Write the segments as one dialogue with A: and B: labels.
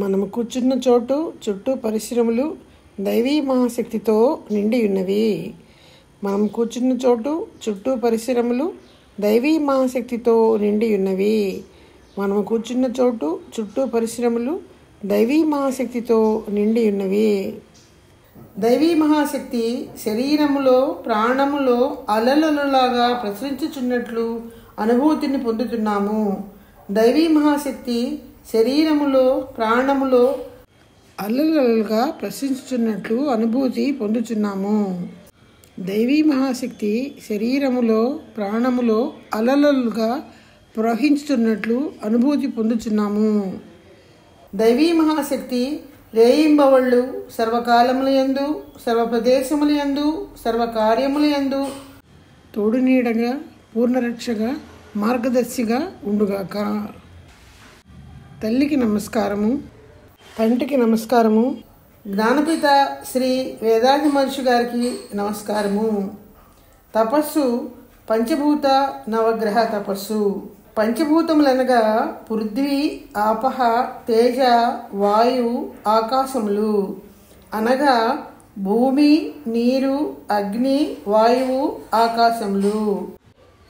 A: మనము కూర్చున్న చోటు చుట్టూ పరిశ్రమలు దైవీ మహాశక్తితో నిండి ఉన్నవి. మనం కూర్చున్న చోటు చుట్టూ పరిశ్రమలు దైవీ మహాశక్తితో నిండి ఉన్నవి. మనం కూర్చున్న చోటు చుట్టూ పరిశ్రమలు దైవీ మహాశక్తితో నిండి ఉన్నవి. దైవీ మహాశక్తి శరీరములో ప్రాణములో అలలలాగా ప్రసరించుచున్నట్లు అనుభూతిని పొందుతున్నాము. దైవీ మహాశక్తి శరీరములో ప్రాణములో అలలలుగా ప్రసరించుచున్నట్లు అనుభూతి పొందుతున్నాము. దైవీ మహాశక్తి శరీరములో ప్రాణములో అలలలుగా ప్రవహించుతున్నట్లు అనుభూతి పొందుతున్నాము. దైవీ మహాశక్తి రేయింబవళ్ళు సర్వకాలములయందు సర్వప్రదేశములయందు సర్వకార్యములయందు తోడునీడగా పూర్ణరక్షగా మార్గదర్శిగా ఉండుగాక. తల్లికి నమస్కారము, తండ్రికి నమస్కారము, జ్ఞానపిత శ్రీ వేదాంత మహర్షి గారికి నమస్కారము. తపస్సు పంచభూత నవగ్రహ తపస్సు. పంచభూతములనగా పృథ్వీ ఆపహ తేజ వాయు ఆకాశములు అనగా భూమి నీరు అగ్ని వాయువు ఆకాశములు.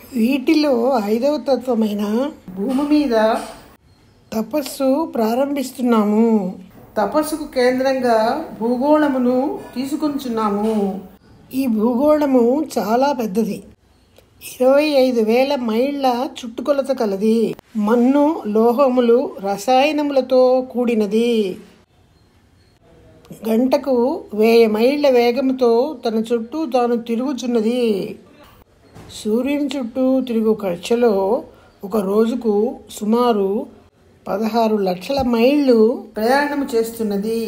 A: వీటిలో 5వ తత్వమైన భూమి మీద తపస్సు ప్రారంభిస్తున్నాము. తపస్సుకు కేంద్రంగా భూగోళమును తీసుకొంచున్నాము. ఈ భూగోళము చాలా పెద్దది. 25,000 మైళ్ళ చుట్టుకొలత కలది. మన్ను లోహములు రసాయనములతో కూడినది. గంటకు 1000 మైళ్ళ వేగంతో తన చుట్టూ తాను తిరుగుచున్నది. సూర్యుని చుట్టూ తిరుగు కక్షలో ఒక రోజుకు సుమారు 16 లక్షల మైళ్ళు ప్రయాణము చేస్తున్నది.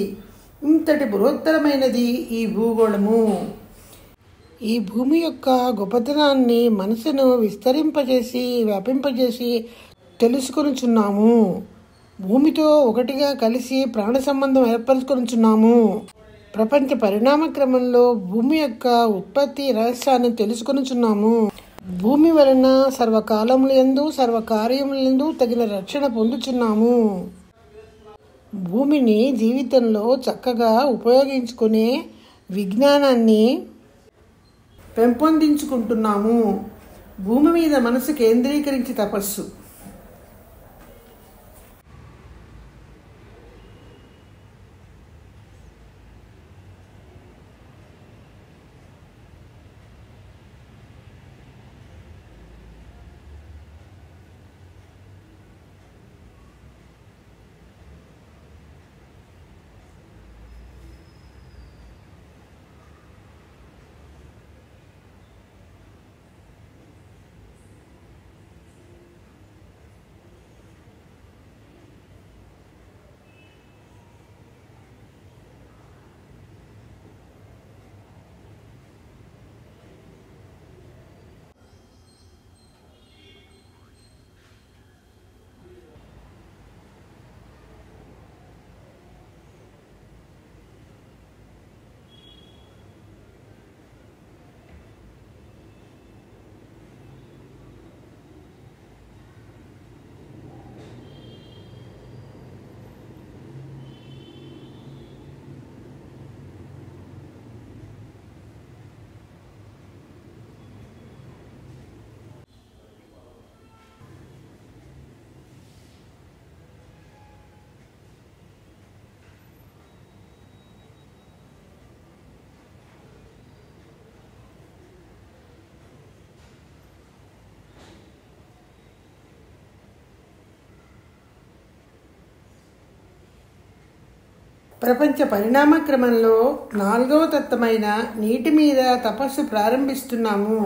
A: ఇంతటి బృహత్తరమైనది ఈ భూగోళము. ఈ భూమి యొక్క గొప్పతనాన్ని మనసును విస్తరింపజేసి వ్యాపింపజేసి తెలుసుకొనుచున్నాము. భూమితో ఒకటిగా కలిసి ప్రాణ సంబంధం ఏర్పరచుకొనుచున్నాము. ప్రపంచ పరిణామ క్రమంలో భూమి యొక్క ఉత్పత్తి రహస్యాన్ని తెలుసుకొనుచున్నాము. భూమి వలన సర్వకాలములందు సర్వకార్యములందు తగిన రక్షణ పొందుచున్నాము. భూమిని జీవితంలో చక్కగా ఉపయోగించుకునే విజ్ఞానాన్ని పెంపొందించుకుంటున్నాము. భూమి మీద మనసు కేంద్రీకరించి తపస్సు. ప్రపంచ పరిణామ క్రమంలో 4వ తత్వమైన నీటి మీద తపస్సు ప్రారంభిస్తున్నాము.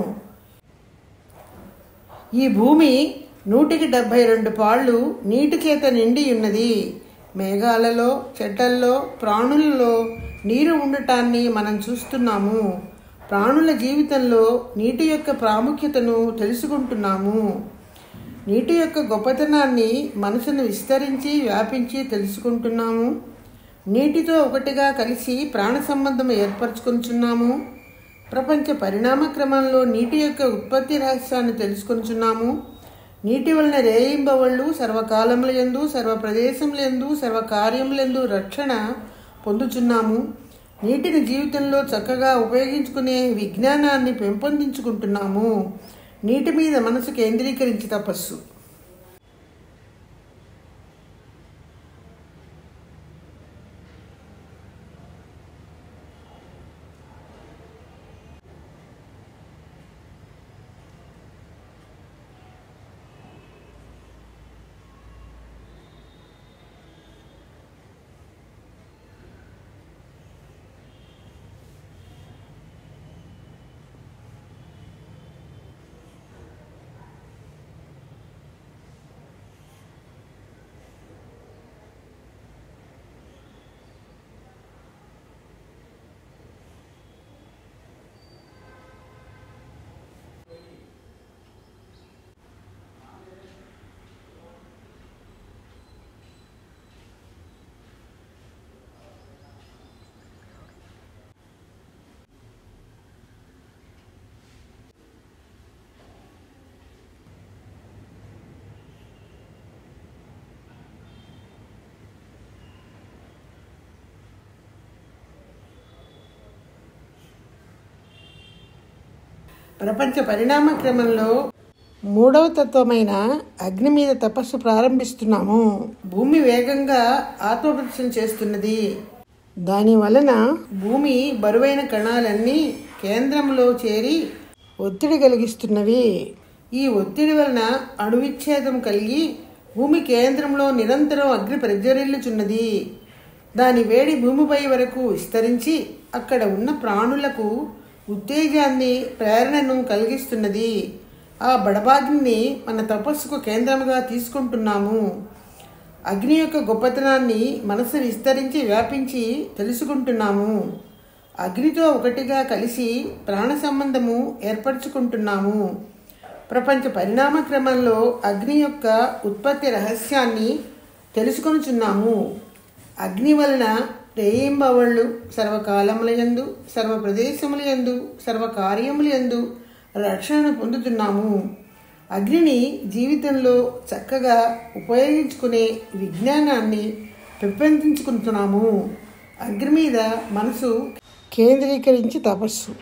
A: ఈ భూమి 172 పాళ్ళు నీటి చేత నిండి ఉన్నది. మేఘాలలో చెట్లలో ప్రాణులలో నీరు ఉండటాన్ని మనం చూస్తున్నాము. ప్రాణుల జీవితంలో నీటి యొక్క ప్రాముఖ్యతను తెలుసుకుంటున్నాము. నీటి యొక్క గొప్పతనాన్ని మనసును విస్తరించి వ్యాపించి తెలుసుకుంటున్నాము. నీటితో ఒకటిగా కలిసి ప్రాణ సంబంధం ఏర్పరచుకుంటున్నాము. ప్రపంచ పరిణామ క్రమంలో నీటి యొక్క ఉత్పత్తి రహస్యాన్ని తెలుసుకుంటున్నాము. నీటి వలన రేయింబవళ్ళు సర్వకాలములందు సర్వ ప్రదేశములందు సర్వకార్యములందు రక్షణ పొందుచున్నాము. నీటిని జీవితంలో చక్కగా ఉపయోగించుకునే విజ్ఞానాన్ని పెంపొందించుకుంటున్నాము. నీటి మీద మనసు కేంద్రీకరించి తపస్సు. ప్రపంచ పరిణామ క్రమంలో 3వ తత్వమైన అగ్ని మీద తపస్సు ప్రారంభిస్తున్నాము. భూమి వేగంగా ఆత్మప్రదర్శన చేస్తున్నది. దాని వలన భూమి బరువైన కణాలన్నీ కేంద్రంలో చేరి ఒత్తిడి కలిగిస్తున్నవి. ఈ ఒత్తిడి వలన అణువిచ్ఛేదం కలిగి భూమి కేంద్రంలో నిరంతరం అగ్ని ప్రజ్వరిల్లుచున్నది. దాని వేడి భూమిపై వరకు విస్తరించి అక్కడ ఉన్న ప్రాణులకు ఉత్తేజాన్ని ప్రేరణను కలిగిస్తున్నది. ఆ బడబాగ్నిని మన తపస్సుకు కేంద్రముగా తీసుకుంటున్నాము. అగ్ని యొక్క గొప్పతనాన్ని మనసు విస్తరించి వ్యాపించి తెలుసుకుంటున్నాము. అగ్నితో ఒకటిగా కలిసి ప్రాణ సంబంధము ఏర్పరచుకుంటున్నాము. ప్రపంచ పరిణామ క్రమంలో అగ్ని యొక్క ఉత్పత్తి రహస్యాన్ని తెలుసుకొనుచున్నాము. అగ్ని వలన రేయింబవళ్ళు సర్వకాలములయందు సర్వ ప్రదేశములయందు సర్వకార్యములయందు రక్షణను పొందుతున్నాము. అగ్నిని జీవితంలో చక్కగా ఉపయోగించుకునే విజ్ఞానాన్ని పెంపొందించుకుంటున్నాము. అగ్ని మీద మనసు కేంద్రీకరించి తపస్సు.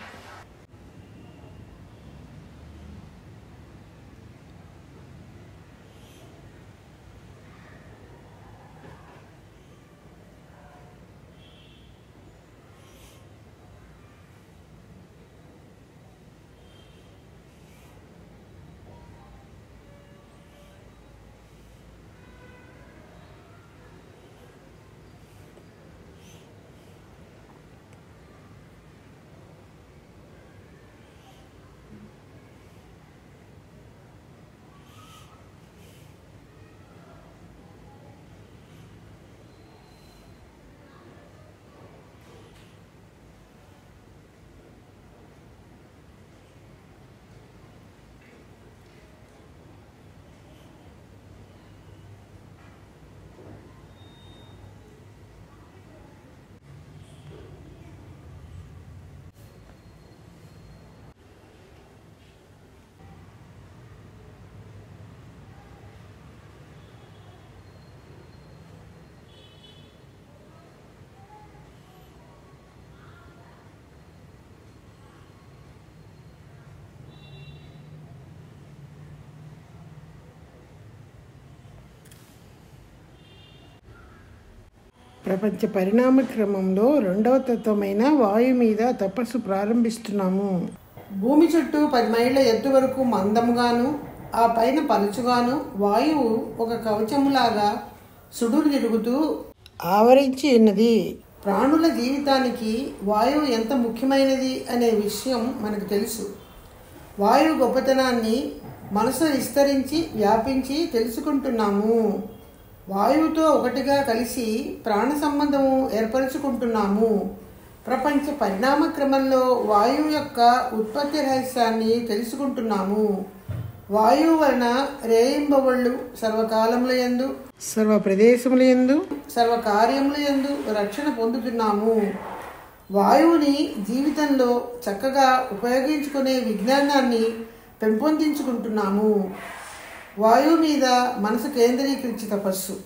A: ప్రపంచ పరిణామ క్రమంలో 2వ తత్వమైన వాయు మీద తపస్సు ప్రారంభిస్తున్నాము. భూమి చుట్టూ 10 మైళ్ళ ఎత్తు వరకు మందముగాను ఆ పైన పలుచుగాను వాయువు ఒక కవచములాగా సుడులు తిరుగుతూ ఆవరించి ఉన్నది. ప్రాణుల జీవితానికి వాయువు ఎంత ముఖ్యమైనది అనే విషయం మనకు తెలుసు. వాయువు గొప్పతనాన్ని మనసు విస్తరించి వ్యాపించి తెలుసుకుంటున్నాము. వాయువుతో ఒకటిగా కలిసి ప్రాణ సంబంధము ఏర్పరచుకుంటున్నాము. ప్రపంచ పరిణామ క్రమంలో వాయువు యొక్క ఉత్పత్తి రహస్యాన్ని తెలుసుకుంటున్నాము. వాయువు వలన రేయింబవళ్ళు సర్వకాలములయందు సర్వ ప్రదేశములయందు సర్వకార్యములయందు రక్షణ పొందుతున్నాము. వాయువుని జీవితంలో చక్కగా ఉపయోగించుకునే విజ్ఞానాన్ని పెంపొందించుకుంటున్నాము. వాయువు మీద మనసు కేంద్రీకరించి తపస్సు.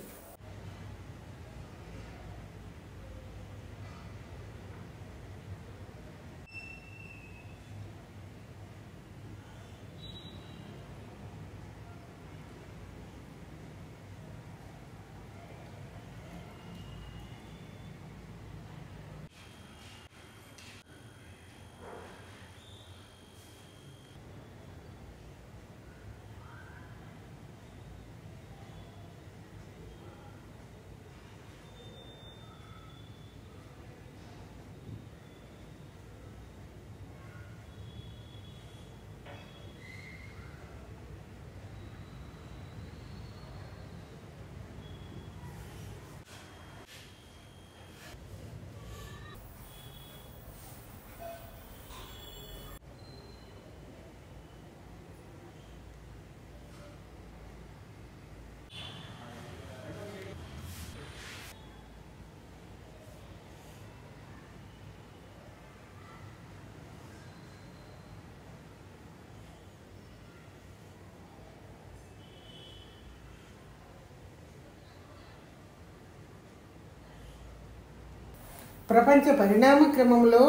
A: ప్రపంచ పరిణామ క్రమంలో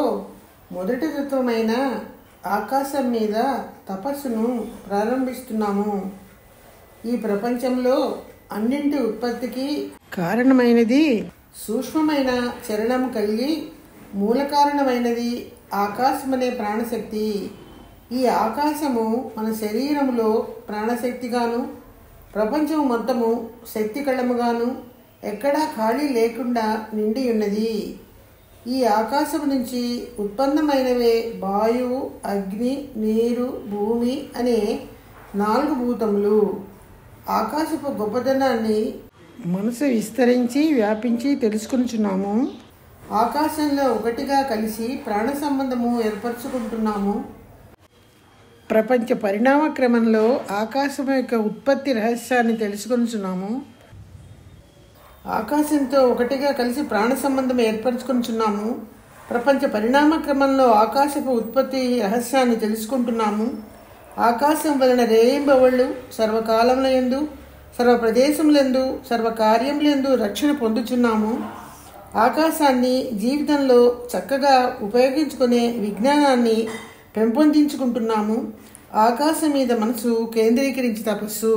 A: మొదటి తత్వమైన ఆకాశం మీద తపస్సును ప్రారంభిస్తున్నాము. ఈ ప్రపంచంలో అన్నింటి ఉత్పత్తికి కారణమైనది సూక్ష్మమైన చలనం కలిగి మూల కారణమైనది ఆకాశమనే ప్రాణశక్తి. ఈ ఆకాశము మన శరీరంలో ప్రాణశక్తిగాను, ప్రపంచం మొత్తము శక్తి కళముగాను ఎక్కడా ఖాళీ లేకుండా నిండి ఉన్నది. ఈ ఆకాశం నుంచి ఉత్పన్నమైనవే వాయువు, అగ్ని, నీరు, భూమి అనే 4 భూతములు. ఆకాశపు గొప్పదనాన్ని మనసు విస్తరించి వ్యాపించి తెలుసుకుంటున్నాము. ఆకాశంలో ఒకటిగా కలిసి ప్రాణ సంబంధము ఏర్పరచుకుంటున్నాము. ప్రపంచ పరిణామ క్రమంలో ఆకాశం యొక్క ఉత్పత్తి రహస్యాన్ని తెలుసుకుంటున్నాము. ఆకాశంతో ఒకటిగా కలిసి ప్రాణ సంబంధం ఏర్పరచుకుంటున్నాము. ప్రపంచ పరిణామ క్రమంలో ఆకాశపు ఉత్పత్తి రహస్యాన్ని తెలుసుకుంటున్నాము. ఆకాశం వలన రేయింబవళ్ళు సర్వకాలములందు, సర్వ ప్రదేశములందు, సర్వకార్యములందు రక్షణ పొందుచున్నాము. ఆకాశాన్ని జీవితంలో చక్కగా ఉపయోగించుకునే విజ్ఞానాన్ని పెంపొందించుకుంటున్నాము. ఆకాశం మీద మనసు కేంద్రీకరించి తపస్సు.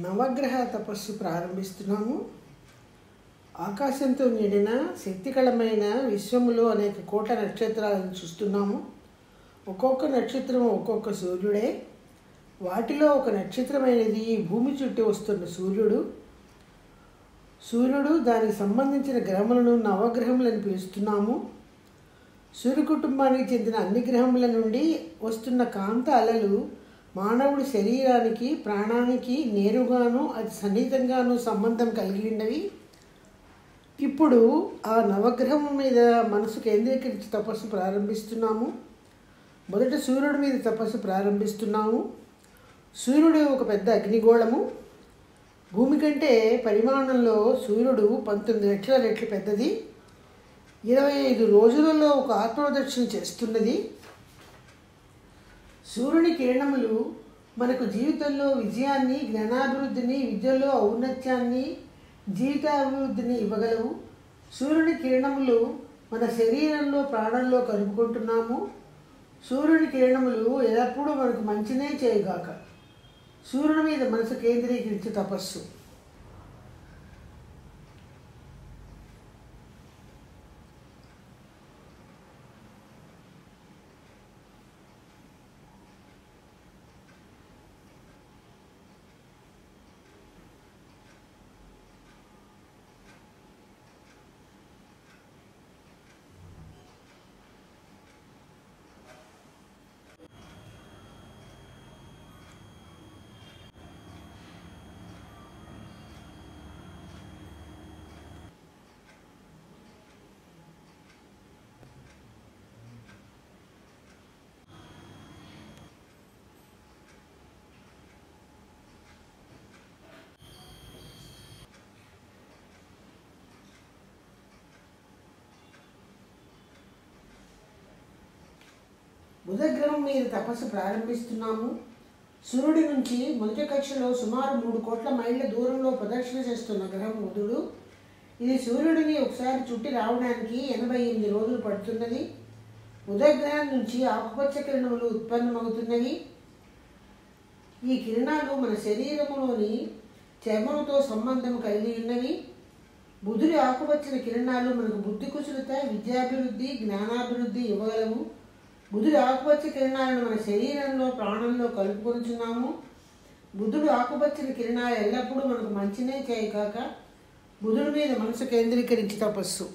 A: నవగ్రహ తపస్సు ప్రారంభిస్తున్నాము. ఆకాశంతో నిండిన శక్తికళమైన విశ్వములో అనేక కోట్ల నక్షత్రాలను చూస్తున్నాము. ఒక్కొక్క నక్షత్రం ఒక్కొక్క సూర్యుడే. వాటిలో ఒక నక్షత్రమైనది భూమి చుట్టూ వస్తున్న సూర్యుడు. దానికి సంబంధించిన గ్రహములను నవగ్రహములను పిలుస్తున్నాము. సూర్య కుటుంబానికి చెందిన అన్ని గ్రహముల నుండి వస్తున్న కాంత అలలు మానవుడి శరీరానికి, ప్రాణానికి నేరుగాను అతి సన్నిహితంగాను సంబంధం కలిగి ఉన్నవి. ఇప్పుడు ఆ నవగ్రహం మీద మనసు కేంద్రీకరించి తపస్సు ప్రారంభిస్తున్నాము. మొదట సూర్యుడి మీద తపస్సు ప్రారంభిస్తున్నాము. సూర్యుడు ఒక పెద్ద అగ్నిగోళము. భూమి కంటే పరిమాణంలో సూర్యుడు 19 లక్షల రెట్లు పెద్దది. 25 రోజులలో ఒక ఆత్మప్రదక్షిణ చేస్తున్నది. సూర్యుని కిరణములు మనకు జీవితంలో విజయాన్ని, జ్ఞానాభివృద్ధిని, విద్యలో ఔన్నత్యాన్ని, జీవితాభివృద్ధిని ఇవ్వగలవు. సూర్యుని కిరణములు మన శరీరంలో, ప్రాణంలో కలుపుకుంటున్నాము. సూర్యుని కిరణములు ఎల్లప్పుడూ మనకు మంచినే చేయగాక. సూర్యుని మీద మనసు కేంద్రీకరించి తపస్సు. బుధగ్రహం మీద తపస్సు ప్రారంభిస్తున్నాము. సూర్యుడి నుంచి మొదటి కక్షలో సుమారు 3 కోట్ల మైళ్ళ దూరంలో ప్రదక్షిణ చేస్తున్న గ్రహం బుధుడు. ఇది సూర్యుడిని ఒకసారి చుట్టి రావడానికి 88 రోజులు పడుతున్నది. బుధగ్రహం నుంచి ఆకుపచ్చ కిరణములు ఉత్పన్నమవుతున్నవి. ఈ కిరణాలు మన శరీరములోని చర్మముతో సంబంధం కలిగి ఉన్నవి. బుధుడి ఆకుపచ్చని కిరణాలు మనకు బుద్ధి కుశలత, విద్యాభివృద్ధి, జ్ఞానాభివృద్ధి ఇవ్వగలవు. బుధుడు ఆకుపచ్చ కిరణాలను మన శరీరంలో, ప్రాణంలో కలుపుకొనుచున్నాము. బుధుడు ఆకుపచ్చని కిరణాలు ఎల్లప్పుడూ మనకు మంచినే చేయగాక. బుధుడి మీద మనసు కేంద్రీకరించి తపస్సు.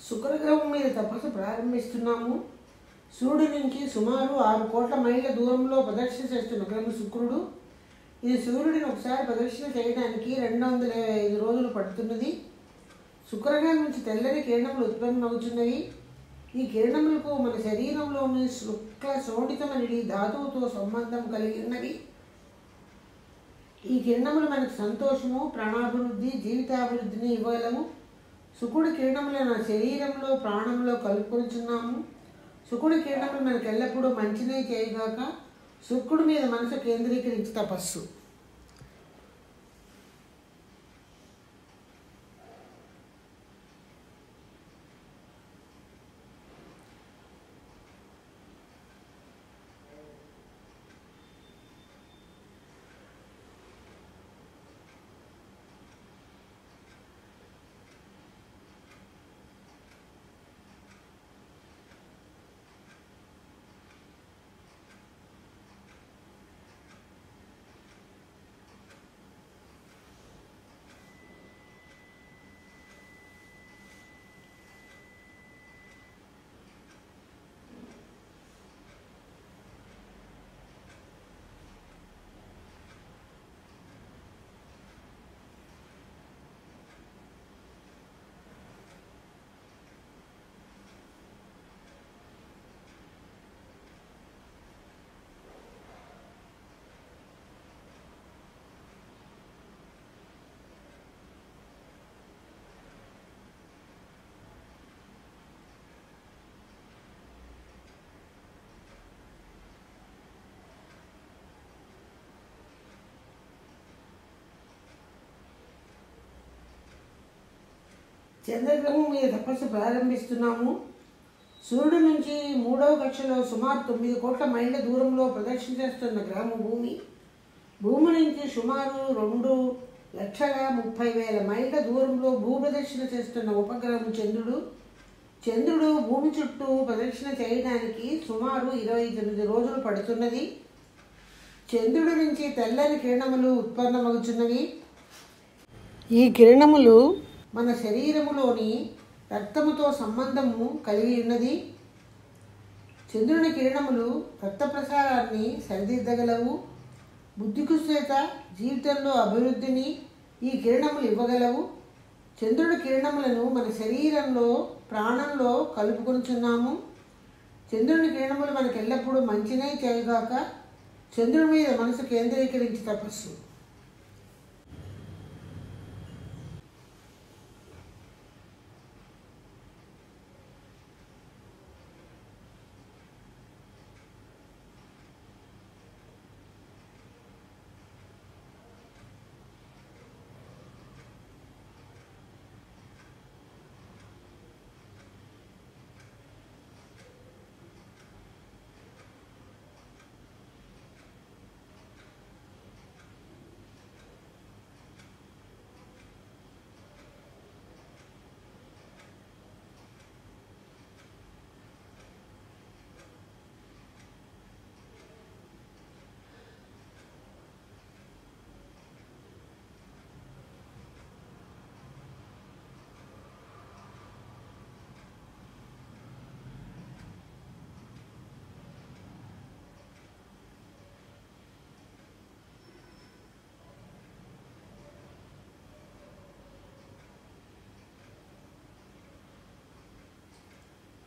A: శుక్రగ్రహం మీద తపస్సు ప్రారంభిస్తున్నాము. సూర్యుడి నుంచి సుమారు 6 కోట్ల మైళ్ళ దూరంలో ప్రదక్షిణ చేస్తున్న గ్రహం శుక్రుడు. ఇది సూర్యుడిని ఒకసారి ప్రదక్షిణ చేయడానికి 205 రోజులు పడుతున్నది. శుక్రగ్రహం నుంచి తెల్లని కిరణములు ఉత్పన్నమవుతున్నవి. ఈ కిరణములకు మన శరీరంలోని శుక్ల శోణితమని ధాతువుతో సంబంధం కలిగి ఉన్నవి. ఈ కిరణములు మనకు సంతోషము, ప్రాణాభివృద్ధి, జీవితాభివృద్ధిని ఇవ్వగలము. శుకుడి కిరణములు మన శరీరంలో, ప్రాణంలో కలుపుకొనుచున్నాము. శుకుడి కిరణములు మనకు ఎల్లప్పుడూ మంచినే చేయగాక. శుక్రుడి మీద మనసు కేంద్రీకరించి తపస్సు. చంద్రగ్రహం మీద తపస్సు ప్రారంభిస్తున్నాము. సూర్యుడి నుంచి 3వ కక్షలో సుమారు 9 కోట్ల మైళ్ళ దూరంలో ప్రదక్షిణ చేస్తున్న గ్రహం భూమి. భూమి నుంచి సుమారు 2,30,000 మైళ్ళ దూరంలో భూప్రదక్షిణ చేస్తున్న ఉపగ్రహం చంద్రుడు. చంద్రుడు భూమి చుట్టూ ప్రదక్షిణ చేయడానికి సుమారు 29 రోజులు పడుతున్నది. చంద్రుడి నుంచి తెల్లని కిరణములు ఉత్పన్నమవుతున్నవి. ఈ కిరణములు మన శరీరములోని రక్తముతో సంబంధము కలిగి ఉన్నది. చంద్రుని కిరణములు రక్త ప్రసారాన్ని సరిదిద్దగలవు. బుద్ధికుశలత, జీవితంలో అభివృద్ధిని ఈ కిరణములు ఇవ్వగలవు. చంద్రుడి కిరణములను మన శరీరంలో ప్రాణంలో కలుపుకొనుచున్నాము. చంద్రుని కిరణములు మనకు ఎల్లప్పుడూ మంచినే చేయగాక. చంద్రుడి మీద మనసు కేంద్రీకరించి తపస్సు.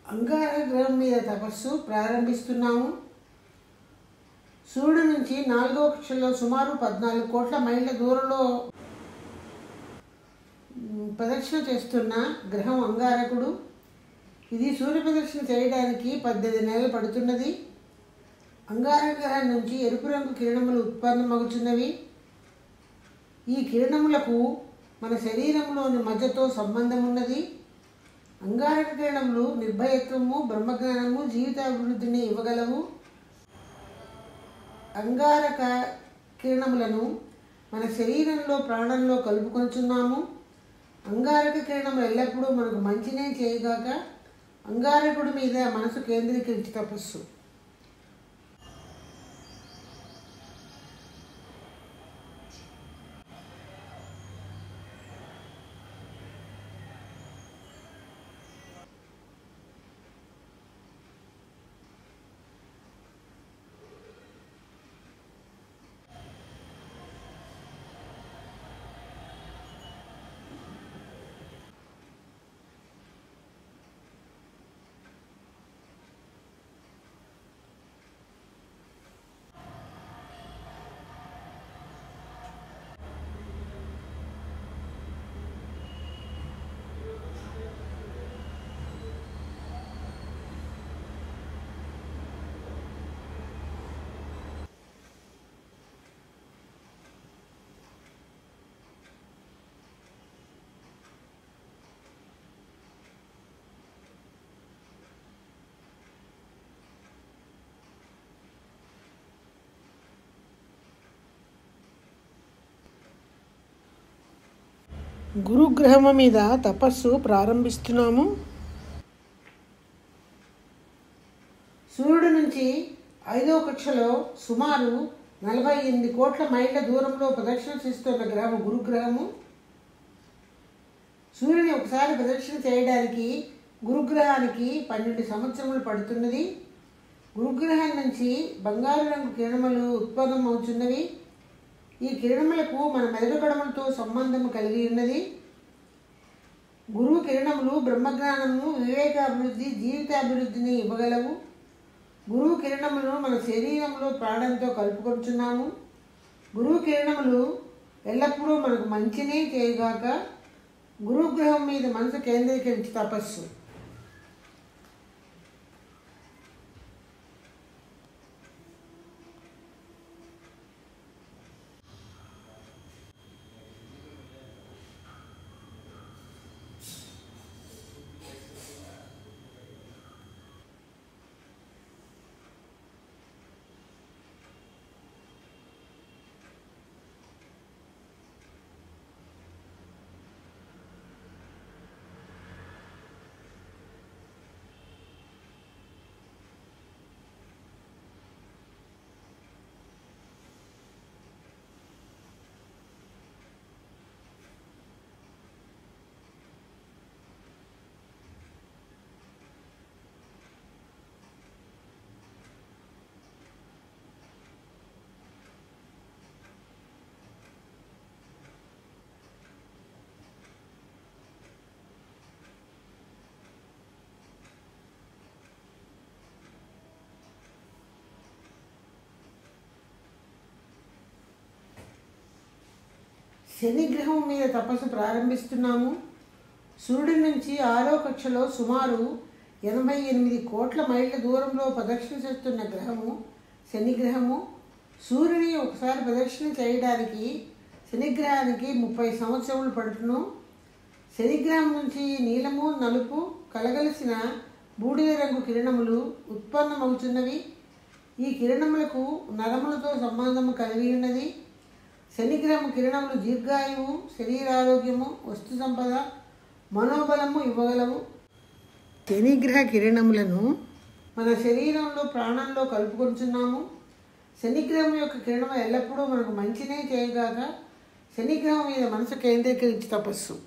A: అంగార గ్రహం మీద తపస్సు ప్రారంభిస్తున్నాము. సూర్యుడి నుంచి 4వ కక్షలో సుమారు 14 కోట్ల మైళ్ళ దూరంలో ప్రదక్షిణ చేస్తున్న గ్రహం అంగారకుడు. ఇది సూర్య ప్రదక్షిణ చేయడానికి 18 నెలలు పడుతున్నది. అంగారక గ్రహం నుంచి ఎరుపు రంగు కిరణములు ఉత్పన్నమవుతున్నవి. ఈ కిరణములకు మన శరీరంలోని మధ్యతో సంబంధం ఉన్నది. అంగారక కిరణములు నిర్భయత్వము, బ్రహ్మజ్ఞానము, జీవితాభివృద్ధిని ఇవ్వగలవు. అంగారక కిరణములను మన శరీరంలో ప్రాణంలో కలుపుకొంచున్నాము. అంగారక కిరణములు ఎల్లప్పుడూ మనకు మంచినే చేయగాక. అంగారకుడి మీద మనసు కేంద్రీకరించి తపస్సు. గురుగ్రహం మీద తపస్సు ప్రారంభిస్తున్నాము. సూర్యుడి నుంచి 5వ కక్షలో సుమారు 48 కోట్ల మైళ్ళ దూరంలో ప్రదక్షిణ చేస్తున్న గ్రహము గురుగ్రహము. సూర్యుని ఒకసారి ప్రదక్షిణ చేయడానికి గురుగ్రహానికి 12 సంవత్సరములు పడుతున్నది. గురుగ్రహం నుంచి బంగారు రంగు కిరణములు ఉత్పన్నమవుతున్నవి. ఈ కిరణములకు మన మెదడు కణములతో సంబంధము కలిగి ఉన్నది. గురువు కిరణములు బ్రహ్మజ్ఞానము, వివేకాభివృద్ధి, జీవితాభివృద్ధిని ఇవ్వగలవు. గురువు కిరణములను మన శరీరంలో ప్రాణంతో కలుపుకొంచున్నాము. గురువు కిరణములు ఎల్లప్పుడూ మనకు మంచినే చేయగాక. గురుగ్రహం మీద మనసు కేంద్రీకరించి తపస్సు. శని గ్రహం మీద తపస్సు ప్రారంభిస్తున్నాము. సూర్యుడి నుంచి 6వ కక్షలో సుమారు 88 కోట్ల మైళ్ళ దూరంలో ప్రదక్షిణ చేస్తున్న గ్రహము శని గ్రహము. సూర్యుని ఒకసారి ప్రదక్షిణ చేయడానికి శనిగ్రహానికి 30 సంవత్సరములు పడుతును. శనిగ్రహం నుంచి నీలము నలుపు కలగలిసిన బూడిద రంగు కిరణములు ఉత్పన్నమవుతున్నవి. ఈ కిరణములకు నరములతో సంబంధము కలిగి ఉన్నది. శనిగ్రహం కిరణములు దీర్ఘాయువు, శరీరారోగ్యము, వస్తు సంపద, మనోబలము ఇవ్వగలవు. శనిగ్రహ కిరణములను మన శరీరంలో ప్రాణంలో కలుపుకొంచున్నాము. శనిగ్రహం యొక్క కిరణం ఎల్లప్పుడూ మనకు మంచినే చేయగాక. శనిగ్రహం మీద మనసు కేంద్రీకరించి తపస్సు.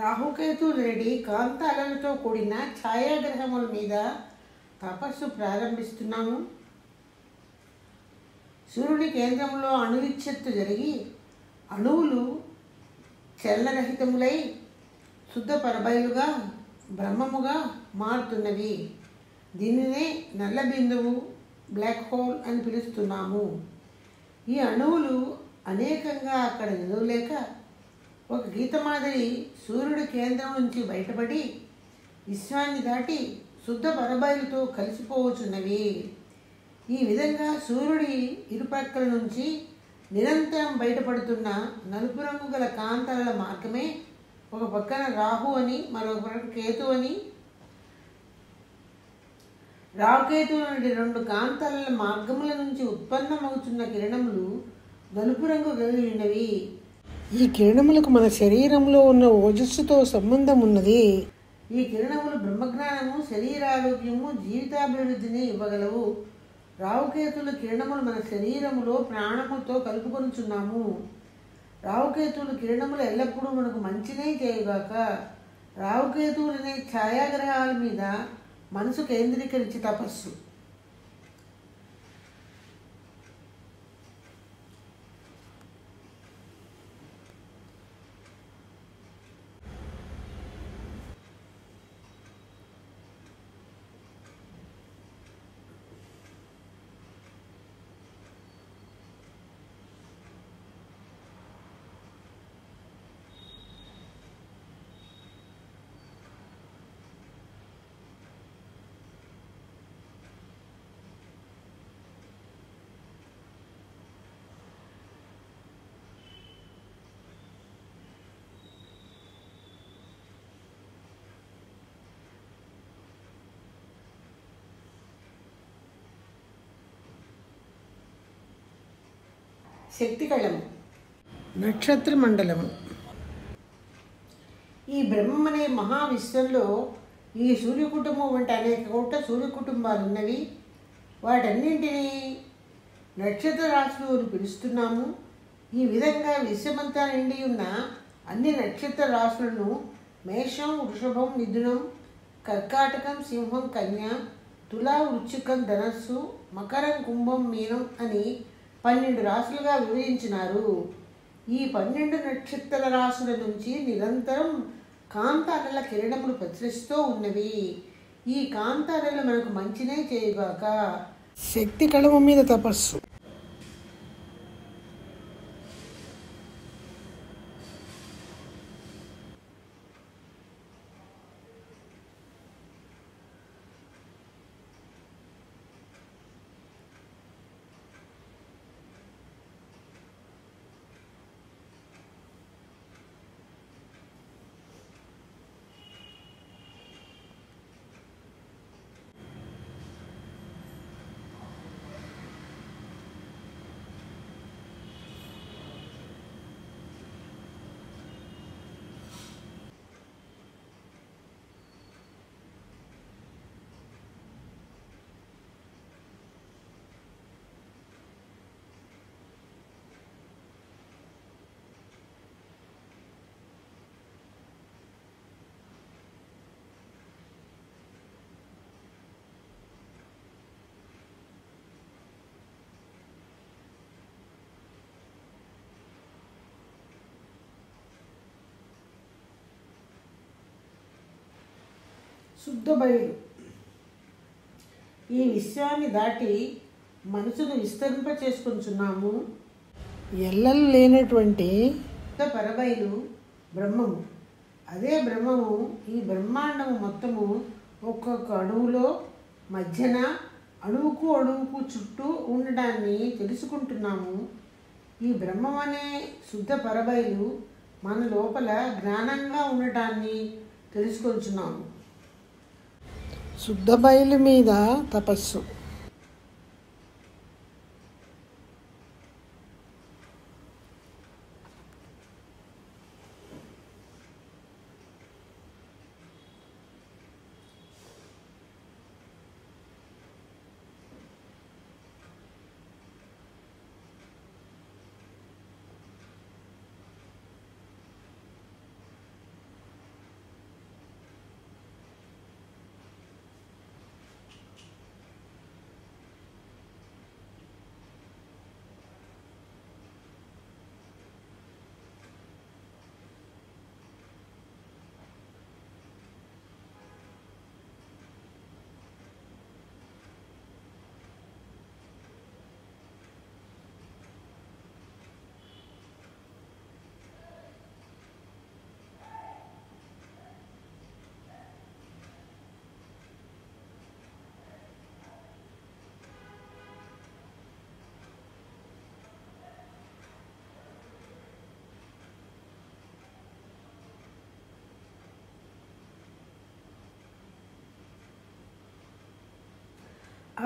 A: రాహుకేతువులు రెడీ కాంతాలతో కూడిన ఛాయాగ్రహముల మీద తపస్సు ప్రారంభిస్తున్నాము. సూర్యుని కేంద్రంలో అణువిచ్ఛత్తు జరిగి అణువులు చలనరహితములై శుద్ధ పరబయలుగా బ్రహ్మముగా మారుతున్నవి. దీనినే నల్ల బిందువు బ్లాక్ హోల్ అని పిలుస్తున్నాము. ఈ అణువులు అనేకంగా అక్కడ నిలవలేక ఒక గీత మాదిరి సూర్యుడి కేంద్రం నుంచి బయటపడి విశ్వాన్ని దాటి శుద్ధ పరబయలుతో కలిసిపోవచ్చున్నవి. ఈ విధంగా సూర్యుడి ఇరుపక్కల నుంచి నిరంతరం బయటపడుతున్న నలుపు రంగు గల కాంతాల మార్గమే ఒక పక్కన రాహు అని మరొక పక్కన కేతు అని. రాహుకేతు నుండి 2 కాంతాల మార్గముల నుంచి ఉత్పన్నమవుతున్న కిరణములు నలుపు రంగు కలిగినవి. ఈ కిరణములకు మన శరీరంలో ఉన్న ఓజస్సుతో సంబంధం ఉన్నది. ఈ కిరణములు బ్రహ్మజ్ఞానము, శరీరారోగ్యము, జీవితాభివృద్ధిని ఇవ్వగలవు. రాహుకేతుల కిరణములు మన శరీరములో ప్రాణముతో కలుపుకొనుచున్నాము. రాహుకేతువుల కిరణములు ఎల్లప్పుడూ మనకు మంచినే చేయగాక. రాహుకేతువులనే ఛాయాగ్రహాల మీద మనసు కేంద్రీకరించి తపస్సు. శక్తి కళము, నక్షత్ర మండలము. ఈ బ్రహ్మం అనే మహావిశ్వంలో ఈ సూర్య కుటుంబం వంటి అనేక కోట్ల సూర్య కుటుంబాలు ఉన్నవి. వాటన్నింటినీ నక్షత్ర రాశులు అని పిలుస్తున్నాము. ఈ విధంగా విశ్వమంతా నిండి ఉన్న అన్ని నక్షత్ర రాశులను మేషం, వృషభం, మిథునం, కర్కాటకం, సింహం, కన్య, తులా, వృశ్చికం, ధనస్సు, మకరం, కుంభం, మీనం అని 12 రాశులుగా విభజించినారు. ఈ 12 నక్షత్ర రాశుల నుంచి నిరంతరం కాంతారల కిరణములు ప్రసరిస్తూ ఉన్నవి. ఈ కాంతారలు మనకు మంచినే చేయగాక. శక్తి కళము మీద తపస్సు. శుద్ధ బయలు ఈ విశ్వాన్ని దాటి మనసును విస్తరింప చేసుకుంటున్నాము. ఎల్లలు లేనటువంటి పరబయలు బ్రహ్మము. అదే బ్రహ్మము ఈ బ్రహ్మాండము మొత్తము ఒక్కొక్క అణువులో మధ్యన అణువుకు అణువుకు చుట్టూ ఉండడాన్ని తెలుసుకుంటున్నాము. ఈ బ్రహ్మం అనే శుద్ధ పరబయలు మన లోపల జ్ఞానంగా ఉండటాన్ని తెలుసుకుంటున్నాము. శుద్ధ బయలు మీద తపస్సు.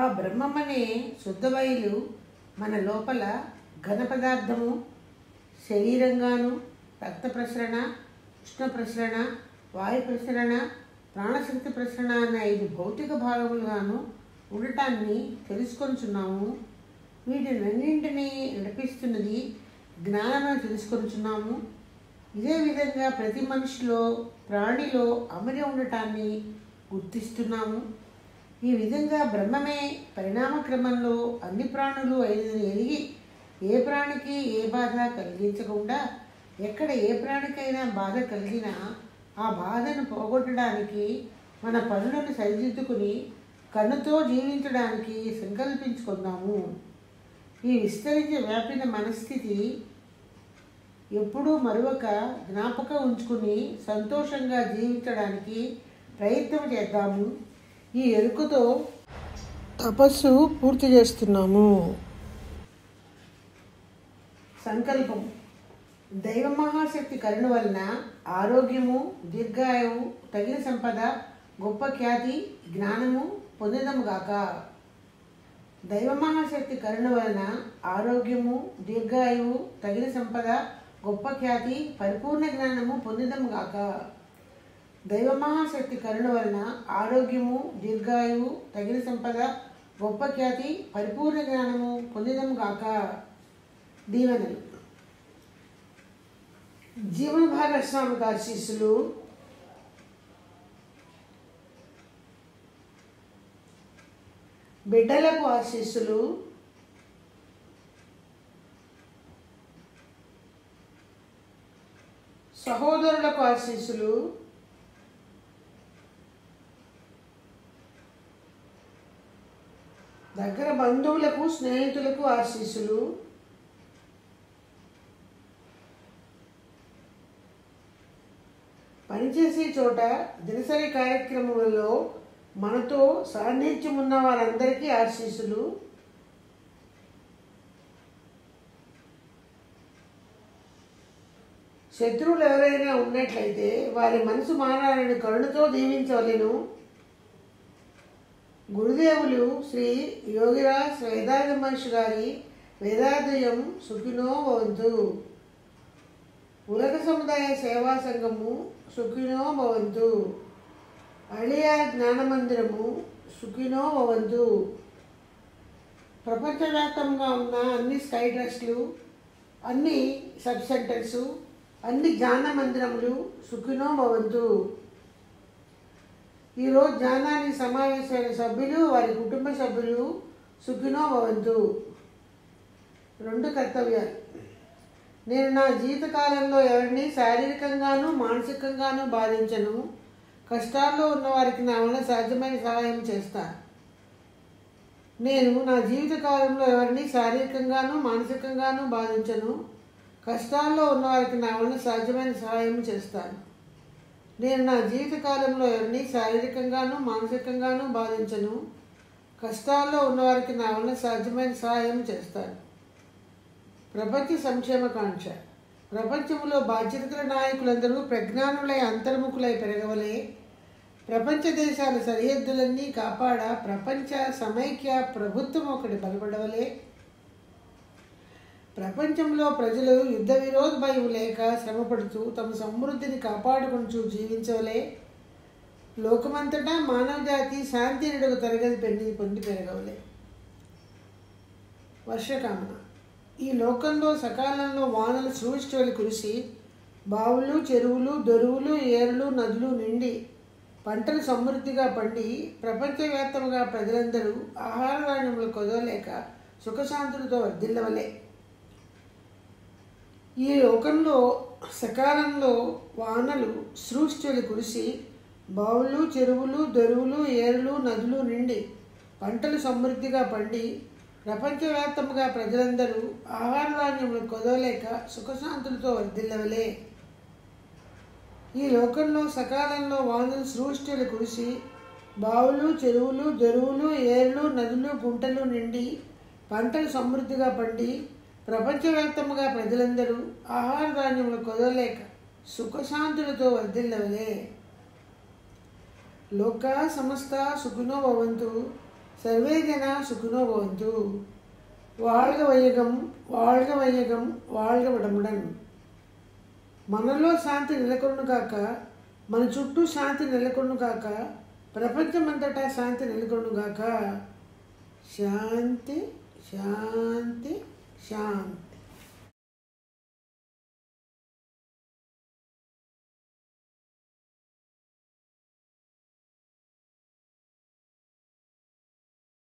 A: ఆ బ్రహ్మమనే శుద్ధ బయలు మన లోపల ఘన పదార్థము శరీరంగాను, రక్త ప్రసరణ, ఉష్ణ ప్రసరణ, వాయు ప్రసరణ, ప్రాణశక్తి ప్రసరణ అనే 5 భౌతిక భాగములుగాను ఉండటాన్ని తెలుసుకొనుచున్నాము. వీటినన్నింటినీ నడిపిస్తున్నది జ్ఞానమని తెలుసుకొనుచున్నాము. ఇదే విధంగా ప్రతి మనిషిలో, ప్రాణిలో అమరి ఉండటాన్ని గుర్తిస్తున్నాము. ఈ విధంగా బ్రహ్మమే పరిణామ క్రమంలో అన్ని ప్రాణులు ఎరిగి ఏ ప్రాణికి ఏ బాధ కలిగించకుండా, ఎక్కడ ఏ ప్రాణికైనా బాధ కలిగినా ఆ బాధను పోగొట్టడానికి మన పనులను సరిదిద్దుకుని కన్నుతో జీవించడానికి సంకల్పించుకుందాము. ఈ విస్తరించి వ్యాపిన మనస్థితి ఎప్పుడూ మరొక జ్ఞాపకం ఉంచుకుని సంతోషంగా జీవించడానికి ప్రయత్నం చేద్దాము. ఈ ఎరుకతో తపస్సు పూర్తి చేస్తున్నాము. సంకల్పం. దైవ మహాశక్తి కరుణ వలన ఆరోగ్యము, దీర్ఘాయువు, తగిన సంపద, గొప్ప ఖ్యాతి, జ్ఞానము పొందదముగాక. దైవ మహాశక్తి కరుణ వలన ఆరోగ్యము, దీర్ఘాయువు, తగిన సంపద, గొప్ప ఖ్యాతి, పరిపూర్ణ జ్ఞానము పొందదముగాక. దైవ మహాశక్తి కరుణ వలన ఆరోగ్యము, దీర్ఘాయువు, తగిన సంపద, గొప్ప ఖ్యాతి, పరిపూర్ణ జ్ఞానము పొందదముగాక. దీవెనలు. జీవన భాగస్వామికి ఆశీస్సులు. బిడ్డలకు ఆశీస్సులు. సహోదరులకు ఆశీస్సులు. దగ్గర బంధువులకు, స్నేహితులకు ఆశీస్సులు. పనిచేసే చోట దినసరి కార్యక్రమాలలో మనతో సాన్నిధ్యం ఉన్న వారందరికీ ఆశీస్సులు. శత్రువులు ఎవరైనా ఉన్నట్లయితే వారి మనసు మారాలని కరుణతో దీవించవలెను. గురుదేవులు శ్రీ యోగిరాజ్ వేదాంత మహర్షి గారి వేదాద్వయం సుఖినో భవంతు. ఉలక సముదాయ సేవా సంఘము సుఖినో భవంతు. అళియా జ్ఞాన మందిరము సుఖినో భవంతు. ప్రపంచవ్యాప్తంగా ఉన్న అన్ని స్కై ట్రస్ట్లు, అన్ని సబ్ సెంటర్సు, అన్ని జ్ఞాన మందిరములు సుఖినో భవంతు. ఈరోజు జ్ఞానానికి సమావేశమైన సభ్యులు, వారి కుటుంబ సభ్యులు సుఖినో భవంతు. 2 కర్తవ్యాలు. నేను నా జీవితకాలంలో ఎవరిని శారీరకంగానూ మానసికంగానూ బాధించను. కష్టాల్లో ఉన్నవారికి నా వల్ల సాధ్యమైన సహాయం చేస్తాను. నేను నా జీవితకాలంలో ఎవరిని శారీరకంగానూ మానసికంగానూ బాధించను. కష్టాల్లో ఉన్నవారికి నా వల్ల సాధ్యమైన సహాయం చేస్తాను. నేను నా జీవితకాలంలో ఎవరిని శారీరకంగానూ మానసికంగానూ బాధించను. కష్టాల్లో ఉన్నవారికి నా వల్ల సాధ్యమైన సహాయం చేస్తాను. ప్రపంచ సంక్షేమకాంక్ష. ప్రపంచంలో బాధ్యతల నాయకులందరూ ప్రజ్ఞానులై అంతర్ముఖులై పెరగవలే. ప్రపంచ దేశాల సరిహద్దులన్నీ కాపాడ ప్రపంచ సమైక్య ప్రభుత్వం ఒకటి బలపడవలే. ప్రపంచంలో ప్రజలు యుద్ధ విరోధ భయం లేక శ్రమపడుతూ తమ సమృద్ధిని కాపాడుకుంటూ జీవించవలే. లోకమంతటా మానవ జాతి శాంతి నడుగు తరగతి పొంది పెరగవలే. వర్షకామన. ఈ లోకంలో సకాలంలో వానలు సృష్టివలి కురిసి బావులు, చెరువులు, దొరువులు, ఏరులు, నదులు నిండి పంటలు సమృద్ధిగా పండి ప్రపంచవ్యాప్తంగా ప్రజలందరూ ఆహార ధాన్యములు కొదవలేక సుఖశాంతులతో వర్ధిల్లవలే. ఈ లోకంలో సకాలంలో వానలు సృష్టివలి కురిసి బావులు, చెరువులు, దొరువులు, ఏరులు, నదులు నిండి పంటలు సమృద్ధిగా పండి ప్రపంచవ్యాప్తంగా ప్రజలందరూ ఆహార ధాన్యములు కొదవలేక సుఖశాంతులతో వర్ధిల్లవలే. ఈ లోకంలో సకాలంలో వానలు సృష్టిలు కురిసి బావులు, చెరువులు, దొరువులు, ఏర్లు, నదులు, గుంటలు నిండి పంటలు సమృద్ధిగా పండి ప్రపంచవ్యాప్తంగా ప్రజలందరూ ఆహార ధాన్యములు కొదవలేక సుఖశాంతులతో వర్ధిల్లవలే. లోకా సమస్త సుఖినో భవంతు, సర్వే జన సుఖినో భవంతు. வாழ்க வையகம், வாழ்க வையகம், வாழ்க வளமுடன். మనలో శాంతి నెలకొను కాక, మన చుట్టూ శాంతి నెలకొను కాక, ప్రపంచమంతటా శాంతి నెలకొను కాక. శాంతి శాంతి శాంతి.